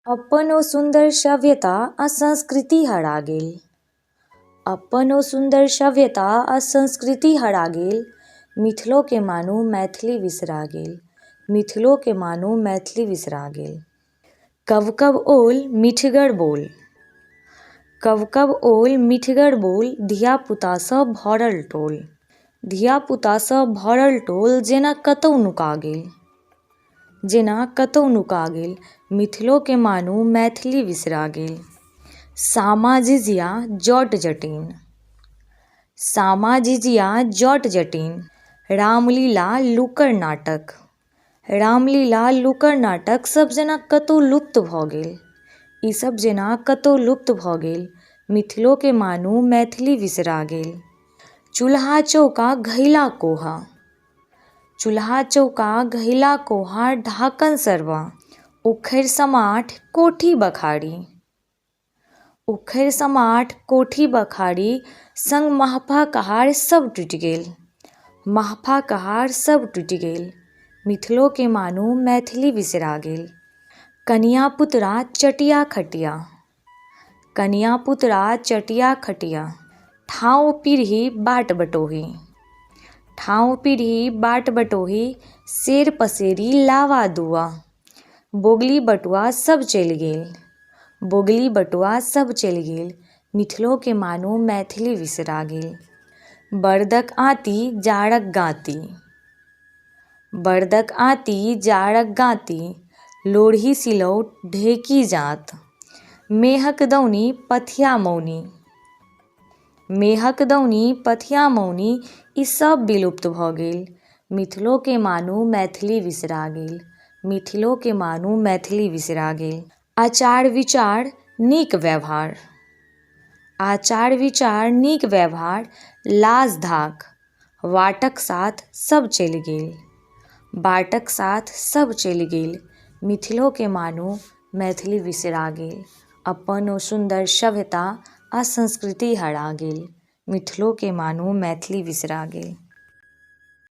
अपन ओ सुंदर सभ्यता आ संस्कृति हरा गेल। अपन ओ सुंदर सभ्यता आ संस्कृति हरा गेल। मिथिलो के मानू मैथिली बिसरा गेल। मिथिलो के मानू मैथिली बिसरा गेल। कब कब ओल मिठगर बोल। कब कब ओल मिठगर बोल। धिया पुता सँ भरल टोल। धिया पुता सँ भरल टोल जेना कतौ नुका गेल। जेना कतौ नुका गेल। मिथिलो के मानू मैथिली बिसरा गेल। सामा झिझिया जट जटिन। सामा झिझिया जट जटिन। रामलीला लुकर नाटक। रामलीला लुकर नाटक सब जेना कतौ लुप्त भऽ गेल। ई सब जेना कतौ लुप्त भऽ गेल। मिथिलो के मानू मैथिली बिसरा गेल। चूल्हा चौका घैला कोहा। चूल्हा चौका घैला कोहा ढाकन सरवा। उखड़ि समाठ कोठी बखारी। उखड़ि समाठ कोठी बखारी संग महफा कहार सब टूटि गेल। महफा कहार सब टूटि गेल। मिथिलो के मानू मैथिली बिसरा गेल। कनिया पुतरा चटिया खटिया। कनिया पुतरा चटिया खटिया। ठाँव पीढ़ी बाट बटोही। ठाँव पीढ़ी बाट बटोही। सेर पसेरी लावा दुआ। बोगली बटुआ सब चलि गेल। बोगली बटुआ सब चलि गेल। मिथिलो के मानू मैथिली बिसरा गेल। बरदक आँती जाड़क गाँती। बरदक आँती जाड़क गाँती। लोढ़ी सिलौट ढेकी जात। मेहक दौनी पथिया मौनी। मेहक दौनी पथिया मौनी ई सब विलुप्त भऽ गेल। मिथिलो के मानू मैथिली बिसरा गेल। मिथिलो के मानू मैथिली बिसरा गेल। आचार विचार नीक व्यवहार। आचार विचार नीक व्यवहार। लाज धाक वाटक साथ सब चलि गेल। बाटक साथ सब चलि गेल। मिथिलो के मानू मैथिली बिसरा गेल। अपन ओ सुंदर सभ्यता आ संस्कृति हरा गेल। मिथिलो के मानू मैथिली बिसरा गेल।